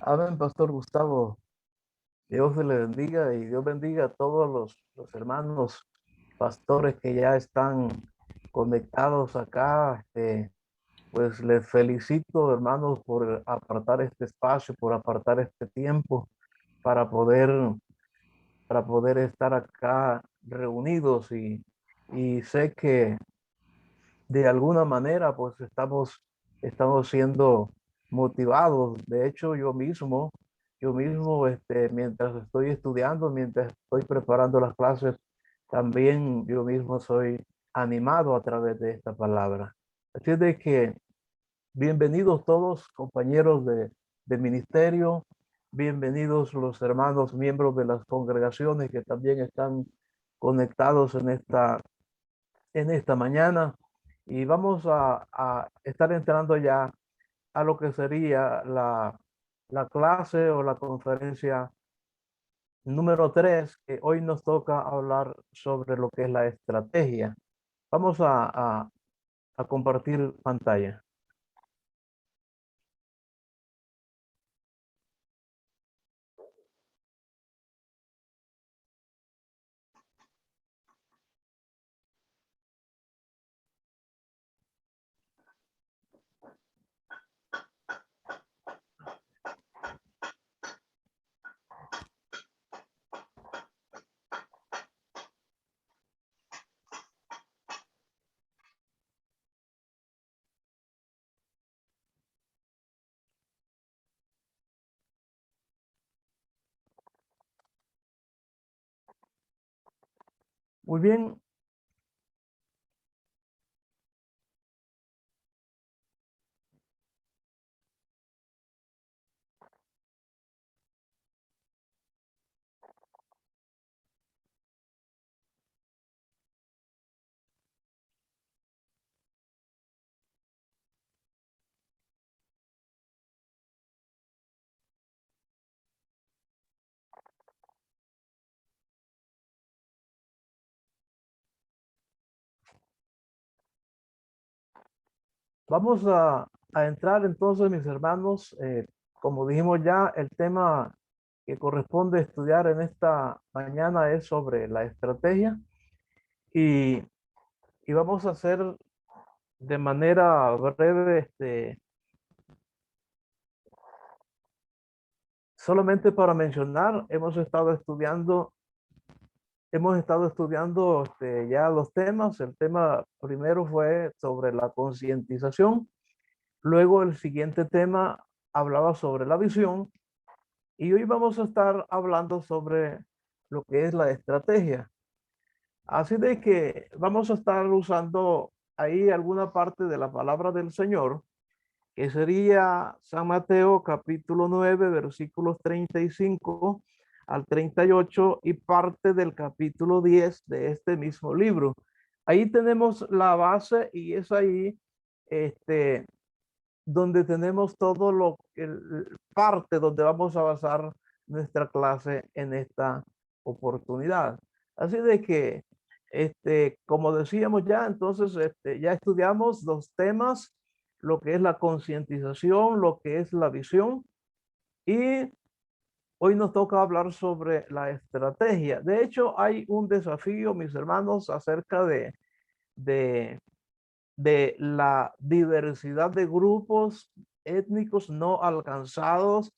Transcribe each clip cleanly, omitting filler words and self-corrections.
Amén, Pastor Gustavo. Dios le bendiga y Dios bendiga a todos los hermanos pastores que ya están conectados acá. Pues les felicito, hermanos, por apartar este espacio, por apartar este tiempo para poder, para poder estar acá reunidos y sé que de alguna manera pues estamos siendo motivados. De hecho, yo mismo, mientras estoy estudiando, mientras estoy preparando las clases, también yo mismo soy animado a través de esta palabra. Así de que bienvenidos todos, compañeros de ministerio, bienvenidos los hermanos miembros de las congregaciones que también están conectados en esta mañana, y vamos a estar entrando ya a lo que sería la clase o la conferencia número 3, que hoy nos toca hablar sobre lo que es la estrategia. Vamos a compartir pantalla. Muy bien, vamos a entrar entonces, mis hermanos. Como dijimos ya, el tema que corresponde estudiar en esta mañana es sobre la estrategia, y, y vamos a hacer de manera breve, solamente para mencionar. Hemos estado estudiando ya los temas. El tema primero fue sobre la concientización. Luego el siguiente tema hablaba sobre la visión. Y hoy vamos a estar hablando sobre lo que es la estrategia. Así de que vamos a estar usando ahí alguna parte de la palabra del Señor, que sería San Mateo capítulo 9 versículos 35 al 38, y parte del capítulo 10 de este mismo libro. Ahí tenemos la base, y es ahí este, donde tenemos todo parte donde vamos a basar nuestra clase en esta oportunidad. Así de que, como decíamos ya, entonces, ya estudiamos dos temas: lo que es la concientización, lo que es la visión, y hoy nos toca hablar sobre la estrategia. De hecho, hay un desafío, mis hermanos, acerca de de la diversidad de grupos étnicos no alcanzados.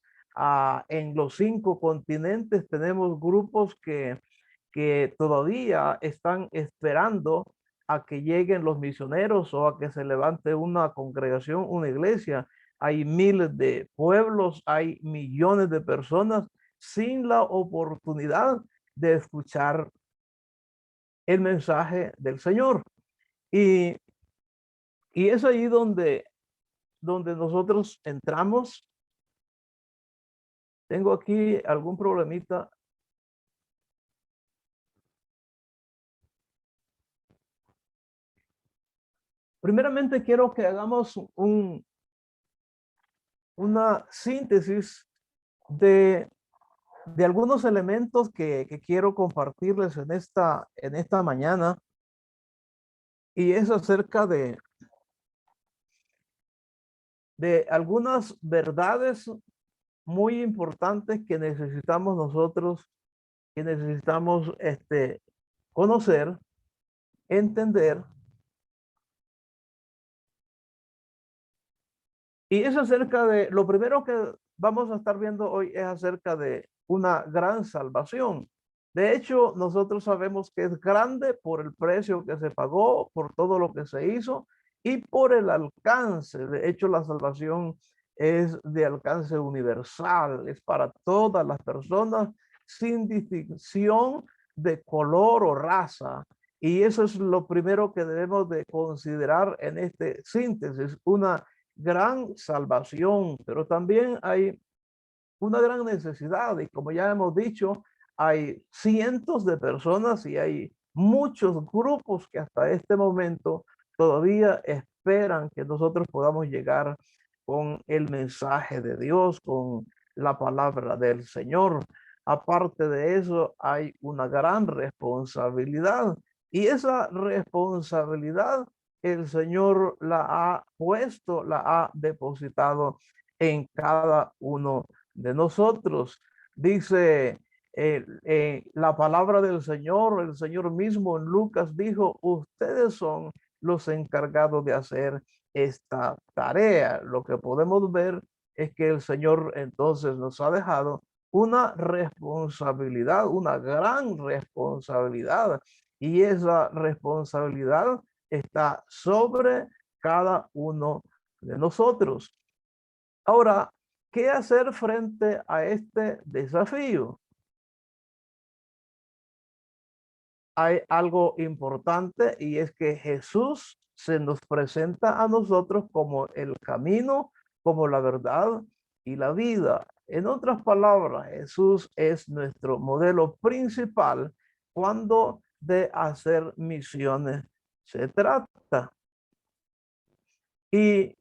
En los 5 continentes tenemos grupos que todavía están esperando a que lleguen los misioneros o a que se levante una congregación, una iglesia. Hay miles de pueblos, hay millones de personas sin la oportunidad de escuchar el mensaje del Señor. Y, y es ahí donde nosotros entramos. Tengo aquí algún problemita. Primeramente quiero que hagamos una síntesis de, de algunos elementos que quiero compartirles en esta mañana, y es acerca de algunas verdades muy importantes que necesitamos nosotros, que necesitamos conocer, entender. Y es acerca de, lo primero que vamos a estar viendo hoy es acerca de una gran salvación. De hecho, nosotros sabemos que es grande por el precio que se pagó, por todo lo que se hizo y por el alcance. De hecho, la salvación es de alcance universal, es para todas las personas sin distinción de color o raza. Y eso es lo primero que debemos de considerar en este síntesis, una gran salvación, pero también hay una gran necesidad y como ya hemos dicho, hay cientos de personas y hay muchos grupos que hasta este momento todavía esperan que nosotros podamos llegar con el mensaje de Dios, con la palabra del Señor. Aparte de eso, hay una gran responsabilidad y esa responsabilidad el Señor la ha puesto, la ha depositado en cada uno de nosotros. Dice la palabra del Señor, el Señor mismo en Lucas dijo, ustedes son los encargados de hacer esta tarea. Lo que podemos ver es que el Señor entonces nos ha dejado una responsabilidad, una gran responsabilidad, y esa responsabilidad está sobre cada uno de nosotros. Ahora, ¿qué hacer frente a este desafío? Hay algo importante y es que Jesús se nos presenta a nosotros como el camino, como la verdad y la vida. En otras palabras, Jesús es nuestro modelo principal cuando de hacer misiones se trata. Y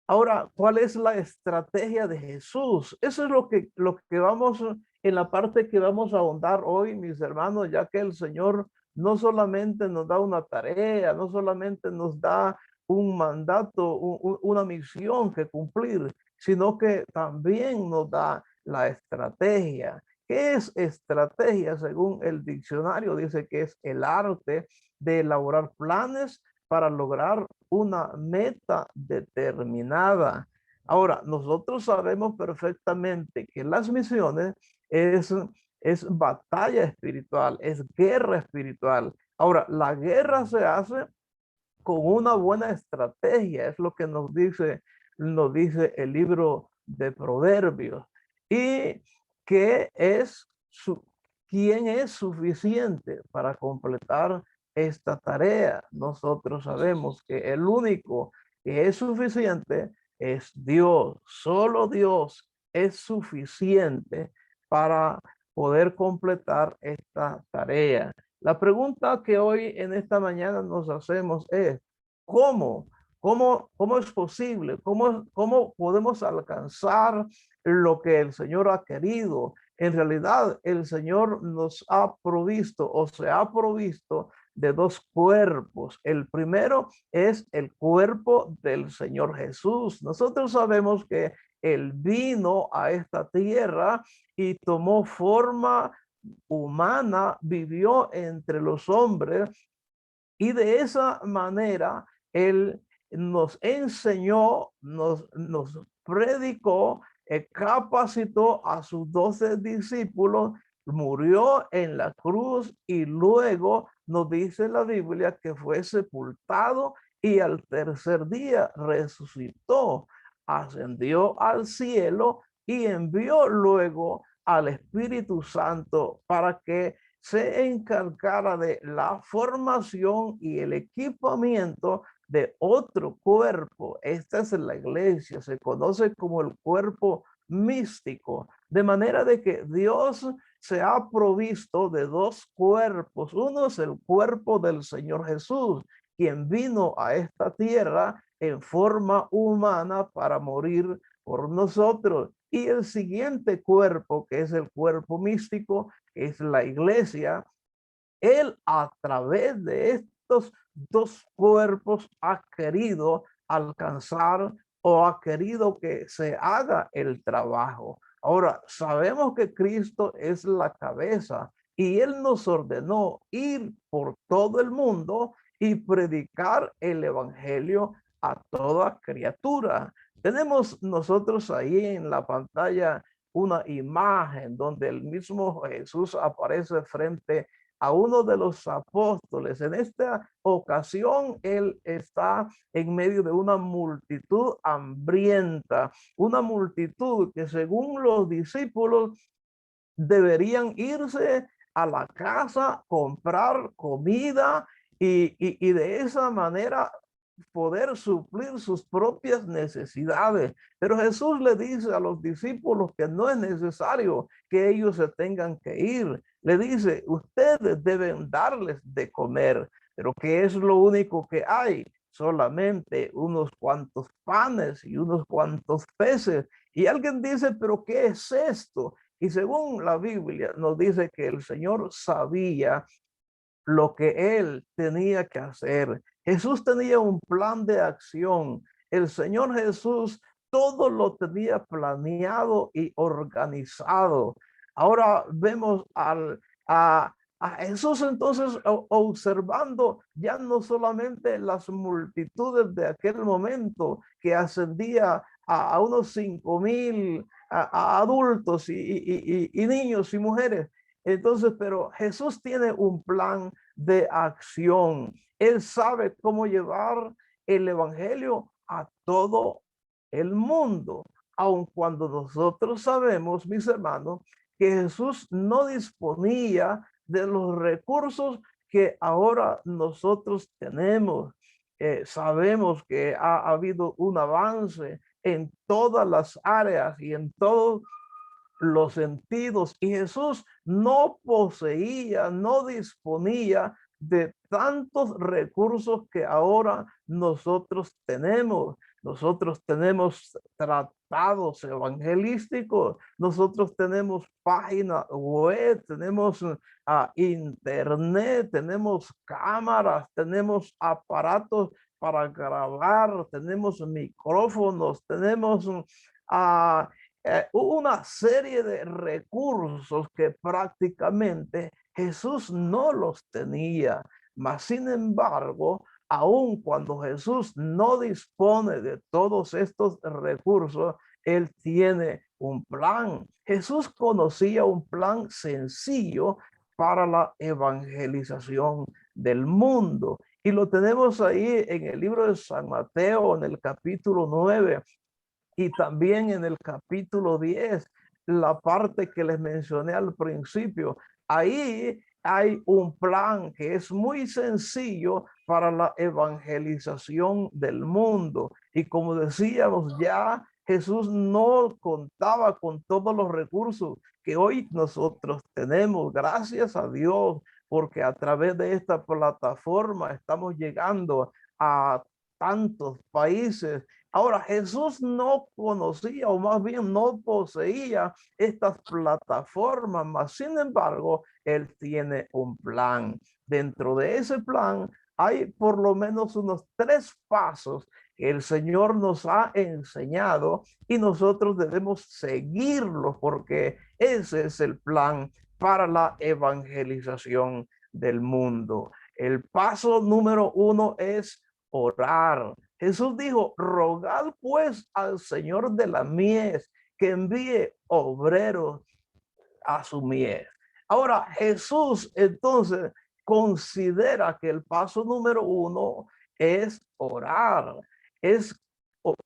ahora, ¿cuál es la estrategia de Jesús? Eso es lo que vamos en la parte que vamos a ahondar hoy, mis hermanos, ya que el Señor no solamente nos da una tarea, no solamente nos da un mandato, una misión que cumplir, sino que también nos da la estrategia. ¿Qué es estrategia? Según el diccionario, dice que es el arte de elaborar planes para lograr una meta determinada. Ahora, nosotros sabemos perfectamente que las misiones es, es batalla espiritual, es guerra espiritual. Ahora, la guerra se hace con una buena estrategia, es lo que nos dice el libro de Proverbios. Y que es quién es suficiente para completar esta tarea. Nosotros sabemos que el único que es suficiente es Dios. Solo Dios es suficiente para poder completar esta tarea. La pregunta que hoy en esta mañana nos hacemos es, ¿cómo? ¿Cómo es posible? ¿Cómo podemos alcanzar lo que el Señor ha querido? En realidad, el Señor nos ha provisto o se ha provisto de dos cuerpos. El primero es el cuerpo del Señor Jesús. Nosotros sabemos que Él vino a esta tierra y tomó forma humana, vivió entre los hombres y de esa manera Él nos enseñó, nos predicó, capacitó a sus 12 discípulos, murió en la cruz y luego nos dice la Biblia que fue sepultado y al tercer día resucitó, ascendió al cielo y envió luego al Espíritu Santo para que se encargara de la formación y el equipamiento de otro cuerpo. Esta es la iglesia, se conoce como el cuerpo místico, de manera de que Dios se ha provisto de dos cuerpos. Uno es el cuerpo del Señor Jesús, quien vino a esta tierra en forma humana para morir por nosotros. Y el siguiente cuerpo, que es el cuerpo místico, es la iglesia. Él a través de estos dos cuerpos ha querido alcanzar o ha querido que se haga el trabajo. Ahora, sabemos que Cristo es la cabeza y Él nos ordenó ir por todo el mundo y predicar el evangelio a toda criatura. Tenemos nosotros ahí en la pantalla una imagen donde el mismo Jesús aparece frente a uno de los apóstoles. En esta ocasión, él está en medio de una multitud hambrienta, una multitud que según los discípulos deberían irse a la casa, comprar comida y de esa manera poder suplir sus propias necesidades. Pero Jesús le dice a los discípulos que no es necesario que ellos se tengan que ir. Le dice, ustedes deben darles de comer, pero ¿qué es lo único que hay? Solamente unos cuantos panes y unos cuantos peces. Y alguien dice, pero ¿qué es esto? Y según la Biblia nos dice que el Señor sabía lo que él tenía que hacer. Jesús tenía un plan de acción. El Señor Jesús todo lo tenía planeado y organizado. Ahora vemos a Jesús entonces observando ya no solamente las multitudes de aquel momento que ascendía a unos 5,000 adultos y niños y mujeres. Entonces, pero Jesús tiene un plan de acción. Él sabe cómo llevar el evangelio a todo el mundo, aun cuando nosotros sabemos, mis hermanos, que Jesús no disponía de los recursos que ahora nosotros tenemos. Sabemos que ha habido un avance en todas las áreas y en todos los sentidos, y Jesús no poseía, no disponía de tantos recursos que ahora nosotros tenemos. Nosotros tenemos tratados evangelísticos, nosotros tenemos página web, tenemos internet, tenemos cámaras, tenemos aparatos para grabar, tenemos micrófonos, tenemos una serie de recursos que prácticamente Jesús no los tenía. Mas, sin embargo, aun cuando Jesús no dispone de todos estos recursos, Él tiene un plan. Jesús conocía un plan sencillo para la evangelización del mundo. Y lo tenemos ahí en el libro de San Mateo, en el capítulo 9, y también en el capítulo 10, la parte que les mencioné al principio. Ahí hay un plan que es muy sencillo para la evangelización del mundo. Y como decíamos ya, Jesús no contaba con todos los recursos que hoy nosotros tenemos. Gracias a Dios, porque a través de esta plataforma estamos llegando a tantos países. Ahora, Jesús no conocía, o más bien no poseía estas plataformas, mas sin embargo, Él tiene un plan. Dentro de ese plan hay por lo menos unos 3 pasos que el Señor nos ha enseñado y nosotros debemos seguirlos porque ese es el plan para la evangelización del mundo. El paso número 1 es orar. Jesús dijo, rogad pues al Señor de la mies que envíe obreros a su mies. Ahora, Jesús entonces considera que el paso número 1 es orar, es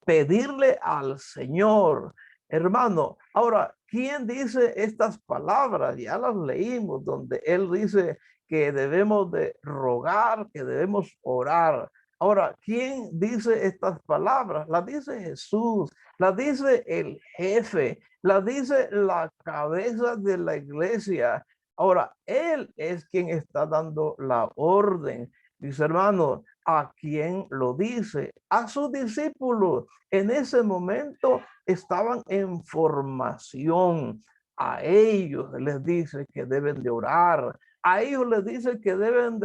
pedirle al Señor. Hermano, ahora, ¿quién dice estas palabras? Ya las leímos, donde Él dice que debemos de rogar, que debemos orar. Ahora, ¿quién dice estas palabras? Las dice Jesús, las dice el jefe, las dice la cabeza de la iglesia. Ahora, Él es quien está dando la orden. Dice, hermano, ¿a quién lo dice? A sus discípulos. En ese momento estaban en formación. A ellos les dice que deben de orar. A ellos les dice que deben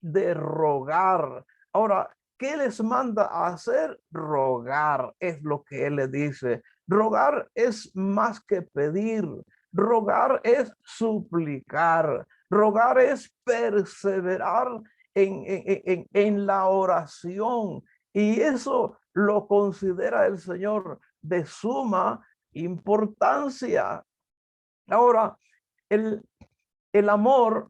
de rogar. Ahora, ¿qué les manda a hacer? Rogar, es lo que él le dice. Rogar es más que pedir. Rogar es suplicar. Rogar es perseverar en la oración. Y eso lo considera el Señor de suma importancia. Ahora, el, el amor,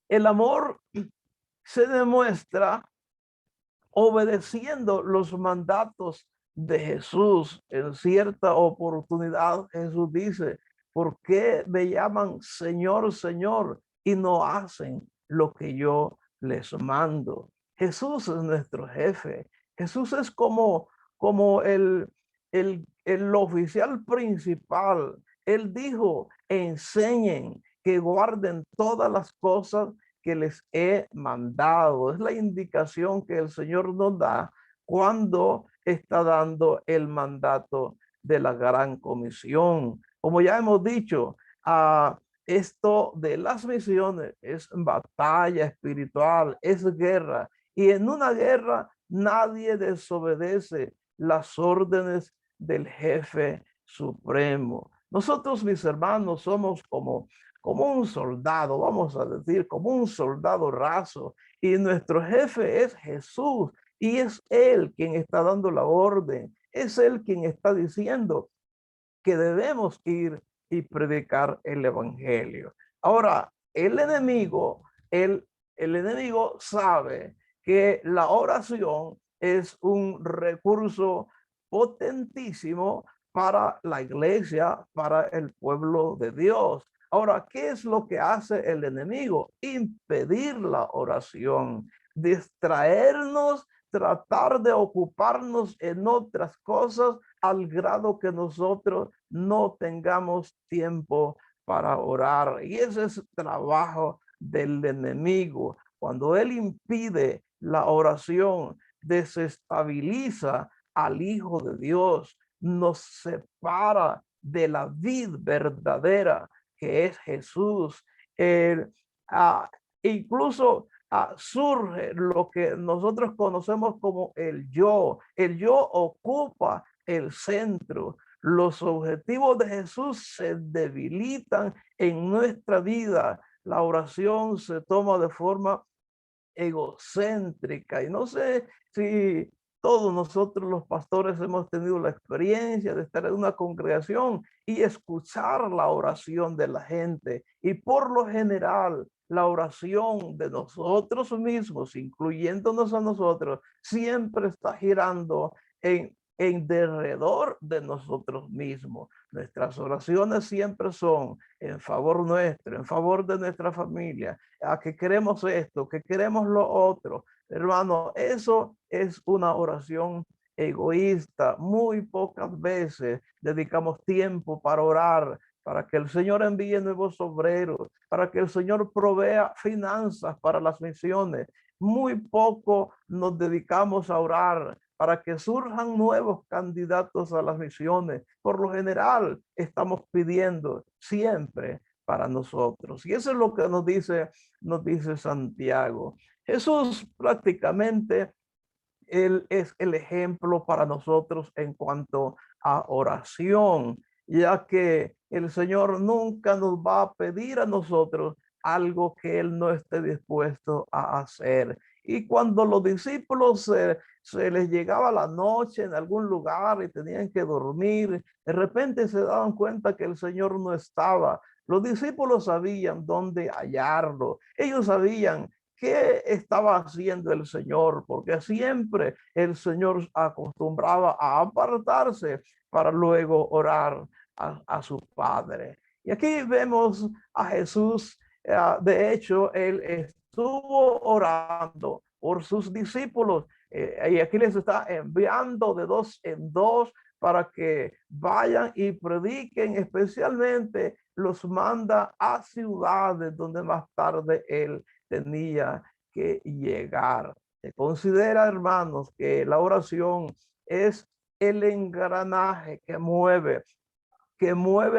el amor se demuestra obedeciendo los mandatos de Jesús. En cierta oportunidad Jesús dice: ¿por qué me llaman Señor, Señor y no hacen lo que yo les mando? Jesús es nuestro jefe. Jesús es como el oficial principal. Él dijo: enseñen, que guarden todas las cosas que les he mandado. Es la indicación que el Señor nos da cuando está dando el mandato de la gran comisión. Como ya hemos dicho, esto de las misiones es batalla espiritual, es guerra. Y en una guerra nadie desobedece las órdenes del jefe supremo. Nosotros, mis hermanos, somos como un soldado, vamos a decir, como un soldado raso. Y nuestro jefe es Jesús. Y es Él quien está dando la orden. Es Él quien está diciendo que debemos ir y predicar el evangelio. Ahora, el enemigo sabe que la oración es un recurso potentísimo para la iglesia, para el pueblo de Dios. Ahora, ¿qué es lo que hace el enemigo? Impedir la oración, distraernos, tratar de ocuparnos en otras cosas al grado que nosotros no tengamos tiempo para orar. Y ese es el trabajo del enemigo. Cuando él impide la oración, desestabiliza al Hijo de Dios, nos separa de la vid verdadera que es Jesús. El, uh, incluso surge lo que nosotros conocemos como el yo. El yo ocupa el centro. Los objetivos de Jesús se debilitan en nuestra vida. La oración se toma de forma egocéntrica. Y no sé si todos nosotros los pastores hemos tenido la experiencia de estar en una congregación y escuchar la oración de la gente. Y por lo general, la oración de nosotros mismos, incluyéndonos a nosotros, siempre está girando en derredor de nosotros mismos. Nuestras oraciones siempre son en favor nuestro, en favor de nuestra familia, a que queremos esto, que queremos lo otro. Hermano, eso es una oración egoísta. Muy pocas veces dedicamos tiempo para orar, para que el Señor envíe nuevos obreros, para que el Señor provea finanzas para las misiones. Muy poco nos dedicamos a orar para que surjan nuevos candidatos a las misiones. Por lo general, estamos pidiendo siempre para nosotros. Y eso es lo que nos dice Santiago. Jesús prácticamente, él es el ejemplo para nosotros en cuanto a oración, ya que el Señor nunca nos va a pedir a nosotros algo que Él no esté dispuesto a hacer. Y cuando los discípulos se les llegaba la noche en algún lugar y tenían que dormir, de repente se daban cuenta que el Señor no estaba. Los discípulos sabían dónde hallarlo. Ellos sabían qué estaba haciendo el Señor, porque siempre el Señor acostumbraba a apartarse para luego orar a su Padre. Y aquí vemos a Jesús. De hecho, él estuvo orando por sus discípulos, y aquí les está enviando de dos en dos para que vayan y prediquen. Especialmente los manda a ciudades donde más tarde él tenía que llegar. Se considera, hermanos, que la oración es el engranaje que mueve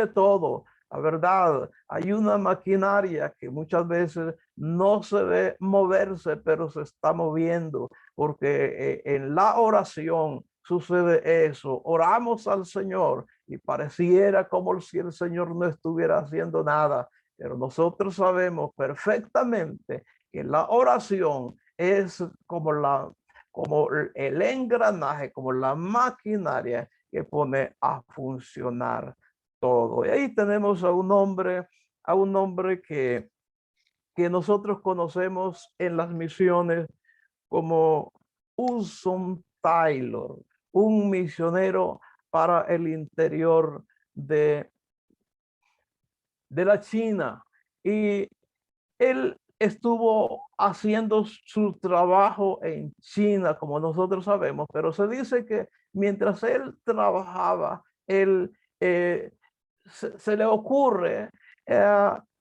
todo. La verdad, hay una maquinaria que muchas veces no se ve moverse, pero se está moviendo, porque en la oración sucede eso. Oramos al Señor y pareciera como si el Señor no estuviera haciendo nada, pero nosotros sabemos perfectamente que la oración es como el engranaje, como la maquinaria que pone a funcionar todo. Y ahí tenemos a un hombre que nosotros conocemos en las misiones como Hudson Taylor, un misionero para el interior de la China. Y él estuvo haciendo su trabajo en China, como nosotros sabemos, pero se dice que mientras él trabajaba, él se le ocurre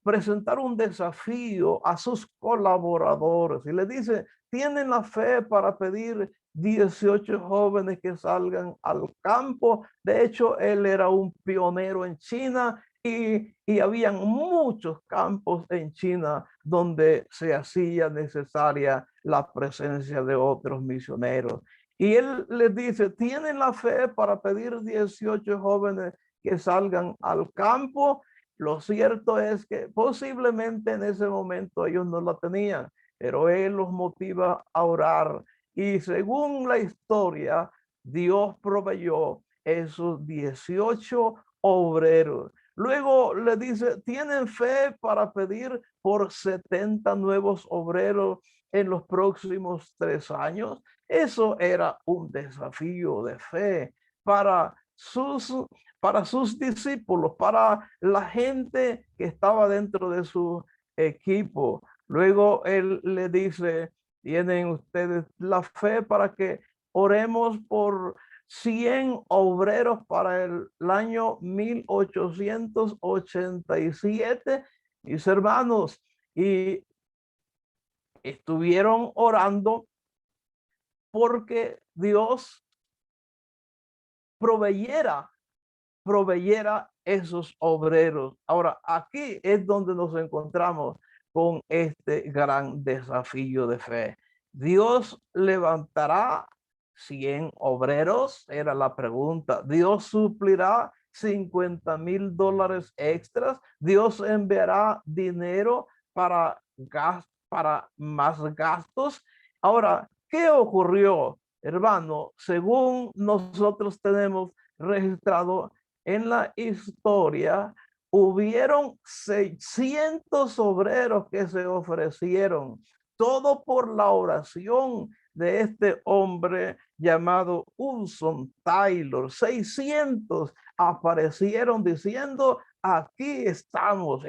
presentar un desafío a sus colaboradores y le dice, ¿tienen la fe para pedir 18 jóvenes que salgan al campo? De hecho, él era un pionero en China y habían muchos campos en China donde se hacía necesaria la presencia de otros misioneros. Y él les dice, ¿tienen la fe para pedir 18 jóvenes que salgan al campo? Lo cierto es que posiblemente en ese momento ellos no la tenían, pero él los motiva a orar. Y según la historia, Dios proveyó esos 18 obreros. Luego le dice, ¿tienen fe para pedir por 70 nuevos obreros en los próximos 3 años? Eso era un desafío de fe para sus, para sus discípulos, para la gente que estaba dentro de su equipo. Luego él le dice, ¿tienen ustedes la fe para que oremos por 100 obreros para el año 1887? Mis hermanos, y estuvieron orando porque Dios proveyera esos obreros. Ahora, aquí es donde nos encontramos con este gran desafío de fe. Dios levantará 100 obreros, era la pregunta. Dios suplirá $50,000 extras. Dios enviará dinero para más gastos. Ahora, ¿qué ocurrió, hermano? Según nosotros tenemos registrado en la historia, hubieron 600 obreros que se ofrecieron, todo por la oración de este hombre llamado Hudson Taylor. 600 aparecieron diciendo, aquí estamos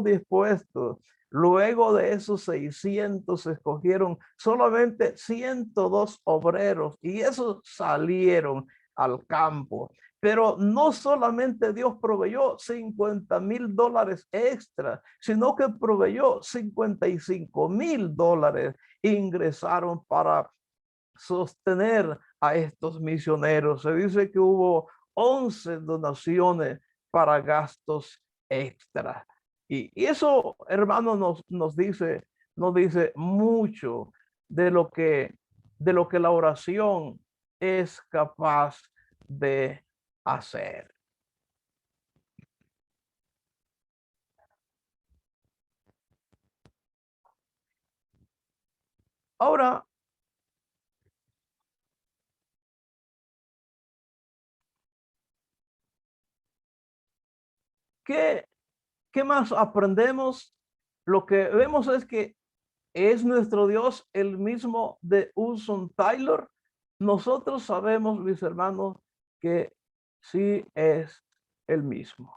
dispuestos. Luego de esos 600 se escogieron solamente 102 obreros y esos salieron al campo. Pero no solamente Dios proveyó $50,000 extra, sino que proveyó $55,000. Ingresaron para sostener a estos misioneros. Se dice que hubo 11 donaciones para gastos extra. Y eso, hermano, nos dice mucho de lo que la oración es capaz de hacer. Ahora, ¿qué, qué más aprendemos? Lo que vemos es que es nuestro Dios el mismo de Hudson Taylor. Nosotros sabemos, mis hermanos, que sí es el mismo.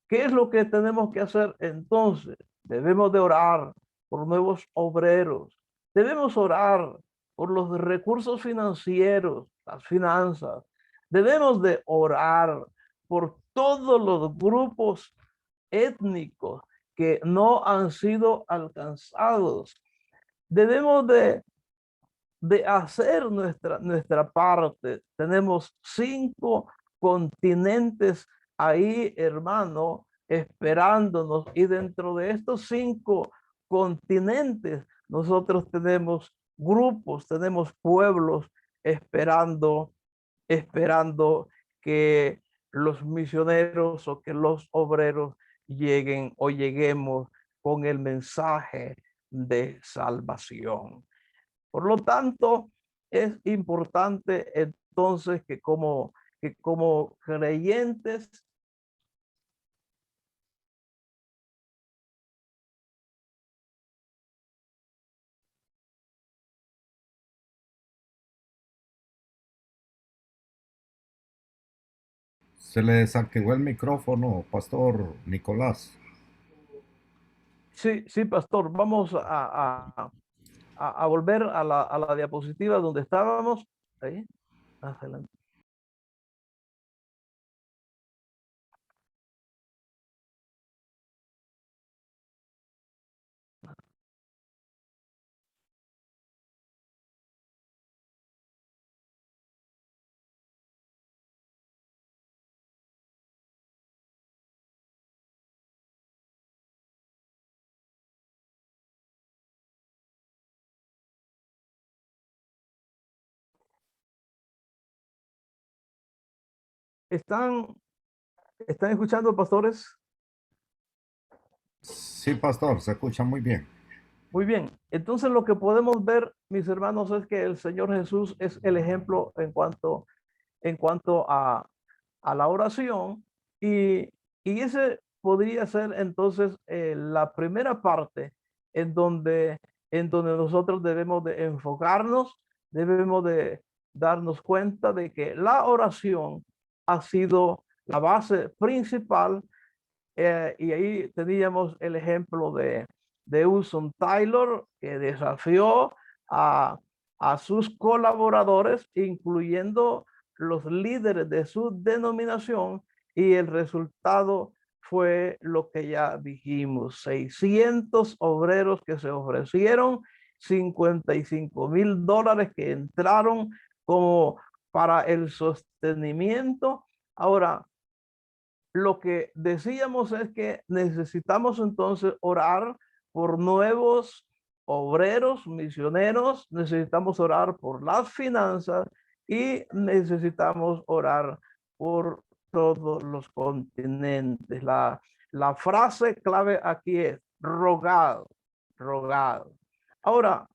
¿Qué es lo que tenemos que hacer entonces? Debemos de orar por nuevos obreros. Debemos orar por los recursos financieros, las finanzas. Debemos de orar por todos los grupos étnicos que no han sido alcanzados. Debemos de hacer nuestra parte. Tenemos 5 continentes ahí, hermano, esperándonos. Y dentro de estos 5 continentes, nosotros tenemos grupos, tenemos pueblos esperando, esperando que los misioneros o que los obreros lleguen o lleguemos con el mensaje de salvación. Por lo tanto, es importante entonces que como creyentes Se le desactivó el micrófono, Pastor Nicolás. sí, sí, pastor, vamos a volver a la diapositiva donde estábamos. Ahí, adelante. ¿Están, están escuchando, pastores? Sí, Pastor, se escucha muy bien. Muy bien. Entonces lo que podemos ver, mis hermanos, es que el Señor Jesús es el ejemplo en cuanto a la oración y, y ese podría ser entonces la primera parte en donde, en donde nosotros debemos de enfocarnos, debemos de darnos cuenta de que la oración ha sido la base principal y ahí teníamos el ejemplo de Hudson Taylor, que desafió a, a sus colaboradores, incluyendo los líderes de su denominación, y el resultado fue lo que ya dijimos: 600 obreros que se ofrecieron, $55,000 que entraron como para el sostenimiento. Ahora, lo que decíamos es que necesitamos entonces orar por nuevos obreros, misioneros, necesitamos orar por las finanzas y necesitamos orar por todos los continentes. La frase clave aquí es rogado, rogado. Ahora,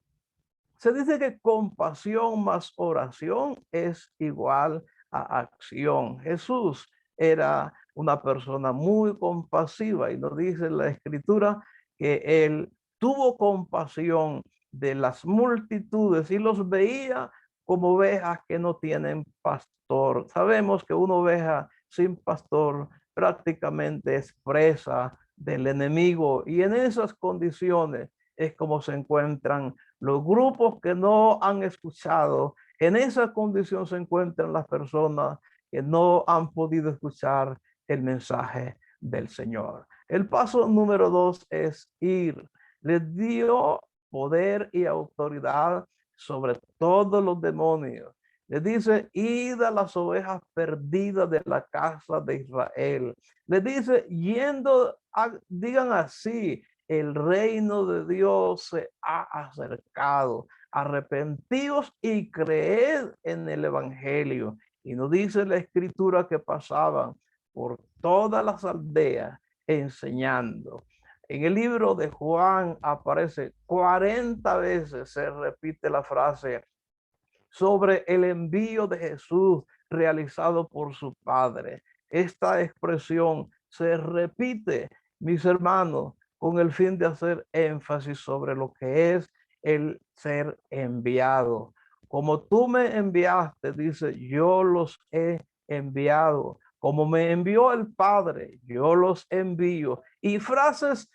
se dice que compasión más oración es igual a acción. Jesús era una persona muy compasiva y nos dice la escritura que él tuvo compasión de las multitudes y los veía como ovejas que no tienen pastor. Sabemos que una oveja sin pastor prácticamente es presa del enemigo y en esas condiciones es como se encuentran los grupos que no han escuchado. En esa condición se encuentran las personas que no han podido escuchar el mensaje del Señor. El paso número 2 es ir. Les dio poder y autoridad sobre todos los demonios. Les dice: id a las ovejas perdidas de la casa de Israel. Les dice: digan así: el reino de Dios se ha acercado. Arrepentíos y creed en el evangelio. Y nos dice la escritura que pasaban por todas las aldeas enseñando. En el libro de Juan aparece 40 veces, se repite la frase sobre el envío de Jesús realizado por su Padre. Esta expresión se repite, mis hermanos, con el fin de hacer énfasis sobre lo que es el ser enviado. Como tú me enviaste, dice, yo los he enviado. Como me envió el Padre, yo los envío. Y frases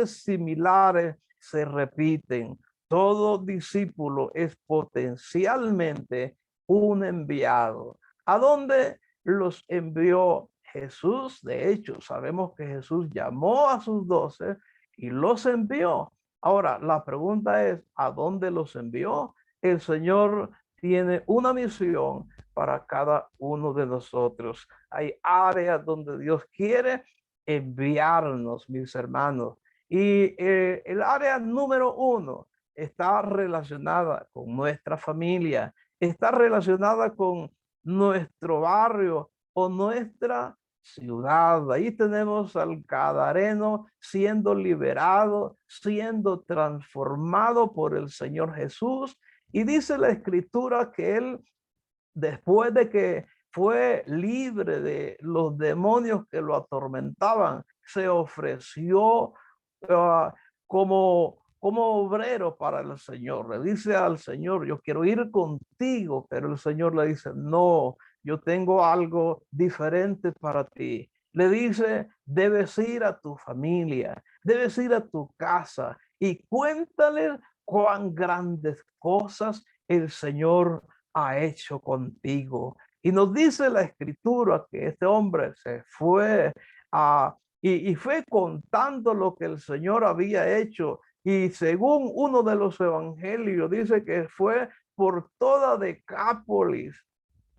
similares se repiten. Todo discípulo es potencialmente un enviado. ¿A dónde los envió Jesús? De hecho, sabemos que Jesús llamó a sus 12 y los envió. Ahora, la pregunta es: ¿a dónde los envió? El Señor tiene una misión para cada uno de nosotros. Hay áreas donde Dios quiere enviarnos, mis hermanos. Y el área número 1 está relacionada con nuestra familia, está relacionada con nuestro barrio o nuestra ciudad. Ahí tenemos al Gadareno siendo liberado, siendo transformado por el Señor Jesús. Y dice la Escritura que él, después de que fue libre de los demonios que lo atormentaban, se ofreció uh, como obrero para el Señor. Le dice al Señor, yo quiero ir contigo, pero el Señor le dice, no, yo tengo algo diferente para ti. Le dice, debes ir a tu familia, debes ir a tu casa y cuéntale cuán grandes cosas el Señor ha hecho contigo. Y nos dice la escritura que este hombre se fue y fue contando lo que el Señor había hecho. Y según uno de los evangelios, dice que fue por toda Decápolis,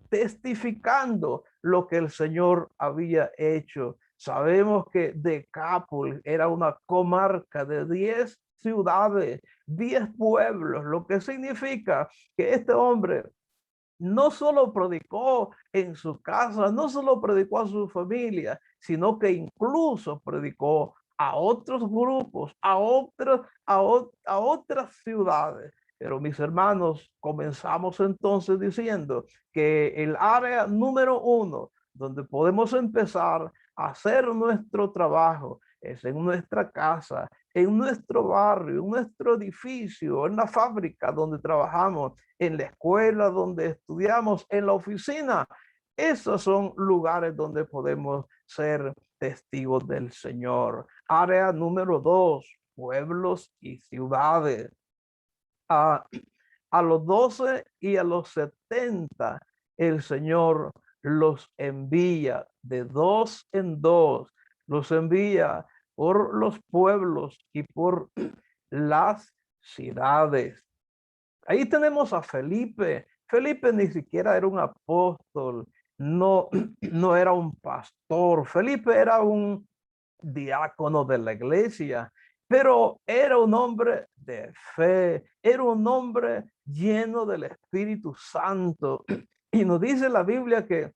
testificando lo que el Señor había hecho. Sabemos que Decápolis era una comarca de 10 ciudades, 10 pueblos, lo que significa que este hombre no solo predicó en su casa, no solo predicó a su familia, sino que incluso predicó a otros grupos, a otras ciudades. Pero mis hermanos, comenzamos entonces diciendo que el área número 1 donde podemos empezar a hacer nuestro trabajo es en nuestra casa, en nuestro barrio, en nuestro edificio, en la fábrica donde trabajamos, en la escuela donde estudiamos, en la oficina. Esos son lugares donde podemos ser testigos del Señor. Área número 2, pueblos y ciudades. A, a los 12 y a los 70, el Señor los envía de dos en dos, los envía por los pueblos y por las ciudades. Ahí tenemos a Felipe. Felipe ni siquiera era un apóstol, no, no era un pastor. Felipe era un diácono de la iglesia, pero era un hombre de fe, era un hombre lleno del Espíritu Santo. Y nos dice la Biblia que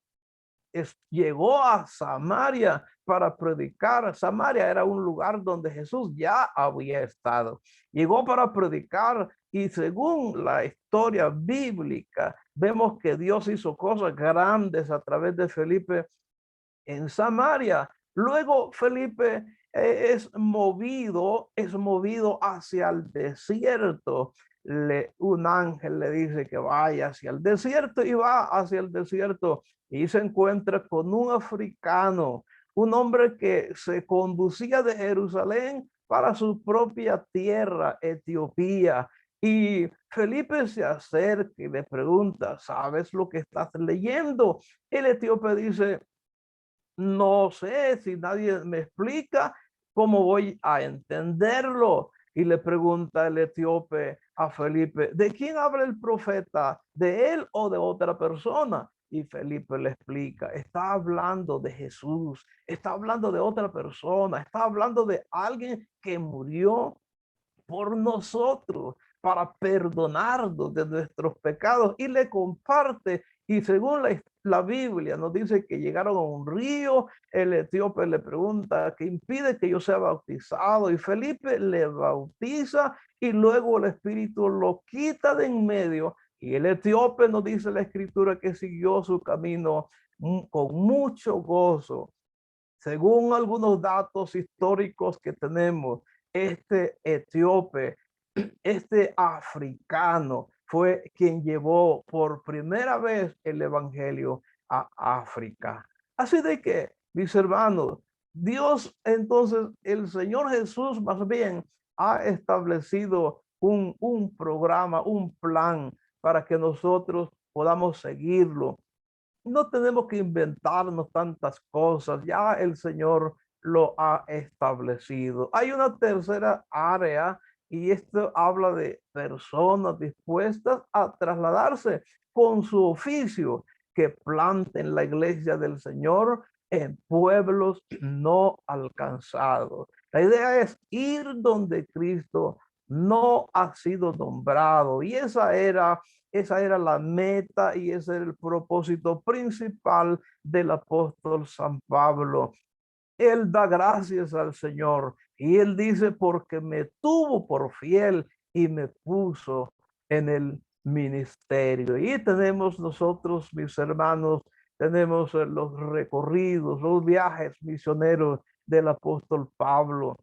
llegó a Samaria para predicar. Samaria era un lugar donde Jesús ya había estado. Llegó para predicar y según la historia bíblica, vemos que Dios hizo cosas grandes a través de Felipe en Samaria. Luego Felipe es movido hacia el desierto. Un ángel le dice que vaya hacia el desierto y va hacia el desierto y se encuentra con un africano, un hombre que se conducía de Jerusalén para su propia tierra, Etiopía. Y Felipe se acerca y le pregunta, ¿sabes lo que estás leyendo? El etíope dice, no sé, si nadie me explica cómo voy a entenderlo. Y le pregunta el etíope a Felipe, ¿de quién habla el profeta? ¿De él o de otra persona? Y Felipe le explica, está hablando de Jesús, está hablando de otra persona, está hablando de alguien que murió por nosotros para perdonarnos de nuestros pecados, y le comparte. Y según la Biblia nos dice que llegaron a un río, el etíope le pregunta qué impide que yo sea bautizado, y Felipe le bautiza y luego el Espíritu lo quita de en medio, y el etíope, nos dice la escritura, que siguió su camino con mucho gozo. Según algunos datos históricos que tenemos, este etíope, este africano, fue quien llevó por primera vez el evangelio a África. Así de que, mis hermanos, Dios, entonces, el Señor Jesús más bien ha establecido un programa, un plan para que nosotros podamos seguirlo. No tenemos que inventarnos tantas cosas, ya el Señor lo ha establecido. Hay una tercera área y esto habla de personas dispuestas a trasladarse con su oficio, que planten la iglesia del Señor en pueblos no alcanzados. La idea es ir donde Cristo no ha sido nombrado. Y esa era la meta y ese era el propósito principal del apóstol San Pablo. Él da gracias al Señor y él dice, porque me tuvo por fiel y me puso en el ministerio. Y tenemos nosotros, mis hermanos, tenemos los recorridos, los viajes misioneros del apóstol Pablo.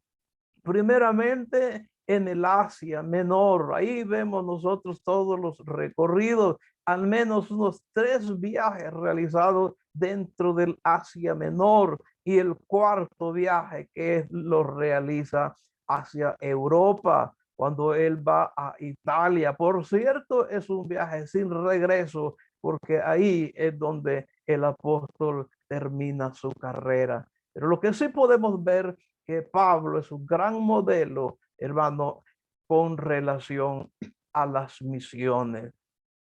Primeramente en el Asia Menor, ahí vemos nosotros todos los recorridos, al menos unos 3 viajes realizados dentro del Asia Menor y el cuarto viaje que lo realiza hacia Europa, cuando él va a Italia. Por cierto, es un viaje sin regreso, porque ahí es donde el apóstol termina su carrera. Pero lo que sí podemos ver que Pablo es un gran modelo, hermano, con relación a las misiones.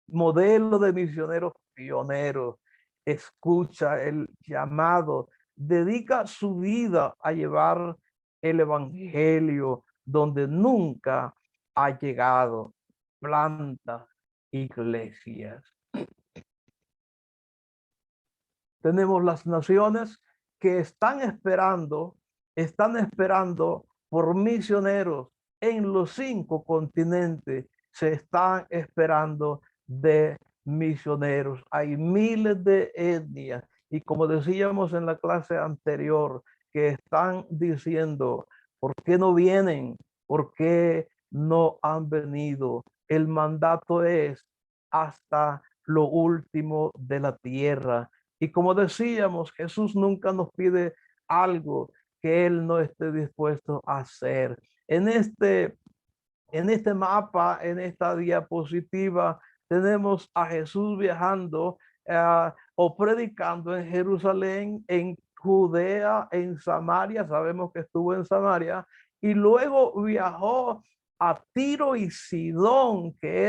Modelo de misioneros pioneros. Escucha el llamado, dedica su vida a llevar el evangelio donde nunca ha llegado. Planta iglesias. Tenemos las naciones que están esperando por misioneros en los 5 continentes. Se están esperando de misioneros. Hay miles de etnias y como decíamos en la clase anterior, que están diciendo, ¿por qué no vienen? ¿Por qué no han venido? El mandato es hasta lo último de la tierra. Y como decíamos, Jesús nunca nos pide algo que Él no esté dispuesto a hacer. En este mapa, en esta diapositiva, tenemos a Jesús viajando o predicando en Jerusalén, en Judea, en Samaria. Sabemos que estuvo en Samaria y luego viajó a Tiro y Sidón, que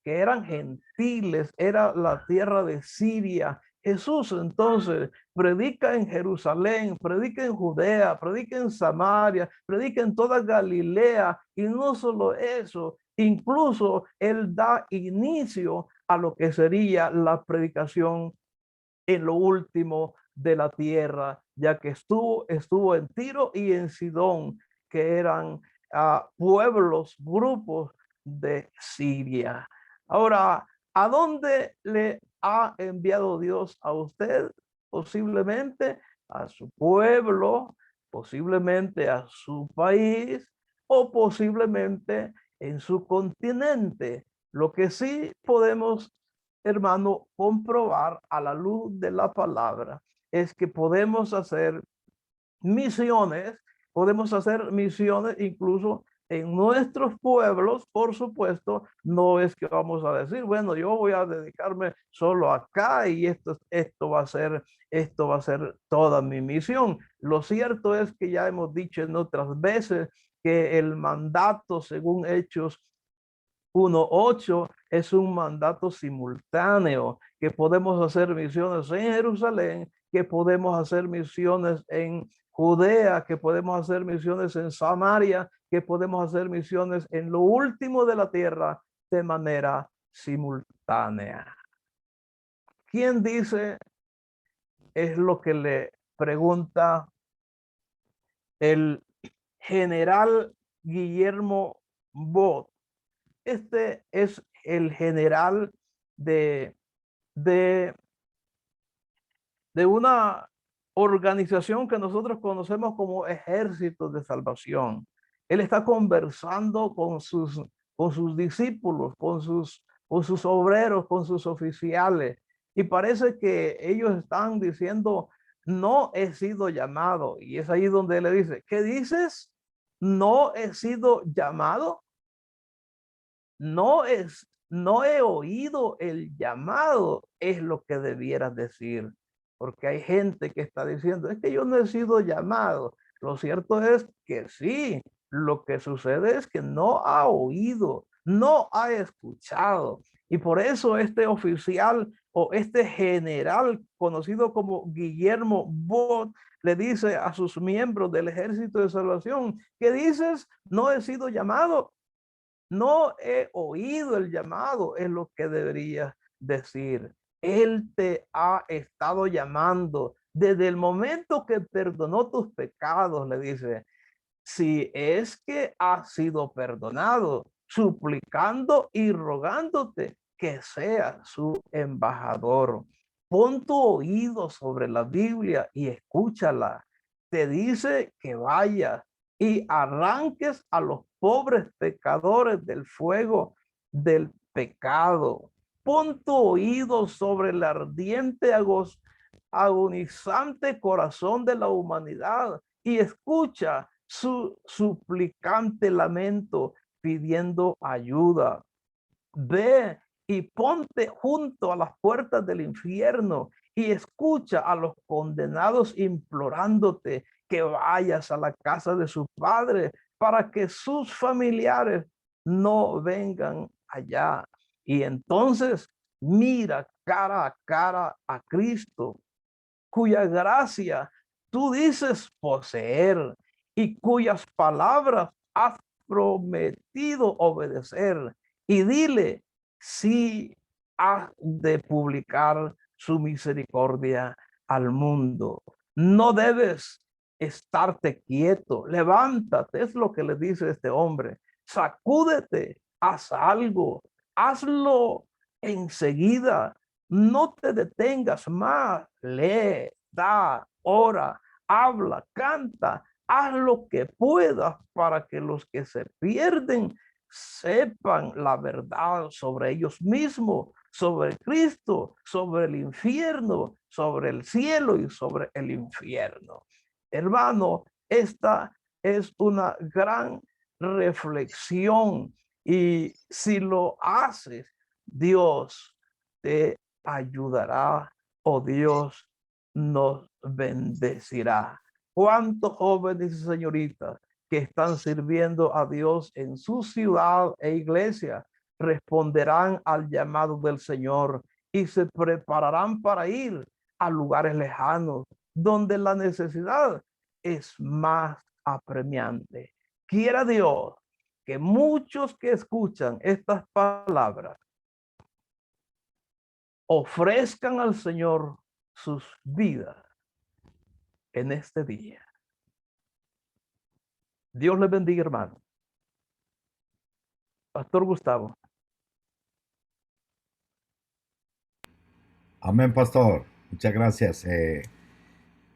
eran gentiles, era la tierra de Siria. Jesús entonces predica en Jerusalén, predica en Judea, predica en Samaria, predica en toda Galilea, y no solo eso, incluso él da inicio a lo que sería la predicación en lo último de la tierra, ya que estuvo en Tiro y en Sidón, que eran pueblos, grupos de Siria. Ahora, ¿a dónde le ha enviado Dios a usted? Posiblemente a su pueblo, posiblemente a su país o posiblemente en su continente. Lo que sí podemos, hermano, comprobar a la luz de la palabra es que podemos hacer misiones incluso en nuestros pueblos. Por supuesto, no es que vamos a decir, bueno, yo voy a dedicarme solo acá y esto va a ser toda mi misión. Lo cierto es que ya hemos dicho en otras veces que el mandato, según Hechos 1:8, es un mandato simultáneo, que podemos hacer misiones en Jerusalén, que podemos hacer misiones en Judea, que podemos hacer misiones en Samaria, que podemos hacer misiones en lo último de la tierra de manera simultánea. ¿Quién dice? Es lo que le pregunta el general Guillermo Bot. Este es el general de, de, de una organización que nosotros conocemos como Ejército de Salvación. Él está conversando con sus discípulos, con sus obreros, con sus oficiales, y parece que ellos están diciendo, no he sido llamado. Y es ahí donde él le dice, ¿qué dices? ¿No he sido llamado? No he oído el llamado, es lo que debieras decir, porque hay gente que está diciendo, es que yo no he sido llamado. Lo cierto es que sí, lo que sucede es que no ha oído, no ha escuchado. Y por eso este oficial o este general conocido como Guillermo Bot le dice a sus miembros del Ejército de Salvación: ¿qué dices? No he sido llamado, no he oído el llamado, es lo que deberías decir. Él te ha estado llamando desde el momento que perdonó tus pecados, le dice. Si es que has sido perdonado, suplicando y rogándote que sea su embajador. Pon tu oído sobre la Biblia y escúchala. Te dice que vayas y arranques a los pobres pecadores del fuego del pecado. Pon tu oído sobre el ardiente agonizante corazón de la humanidad y escucha su suplicante lamento pidiendo ayuda. Ve y ponte junto a las puertas del infierno y escucha a los condenados implorándote que vayas a la casa de su padre para que sus familiares no vengan allá. Y entonces mira cara a cara a Cristo, cuya gracia tú dices poseer y cuyas palabras has prometido obedecer. Y dile si has de publicar su misericordia al mundo. No debes estarte quieto, levántate, es lo que le dice este hombre. Sacúdete, haz algo, hazlo enseguida. No te detengas más, lee, da, ora, habla, canta, haz lo que puedas para que los que se pierden sepan la verdad sobre ellos mismos, sobre Cristo, sobre el infierno, sobre el cielo y sobre el infierno. Hermano, esta es una gran reflexión y si lo haces, Dios te ayudará o Dios nos bendecirá. ¿Cuántos jóvenes y señoritas que están sirviendo a Dios en su ciudad e iglesia responderán al llamado del Señor y se prepararán para ir a lugares lejanos donde la necesidad es más apremiante? Quiera Dios que muchos que escuchan estas palabras ofrezcan al Señor sus vidas en este día. Dios les bendiga, hermano. Pastor Gustavo. Amén, pastor. Muchas gracias.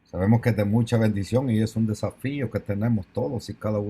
Sabemos que es de mucha bendición y es un desafío que tenemos todos y cada uno.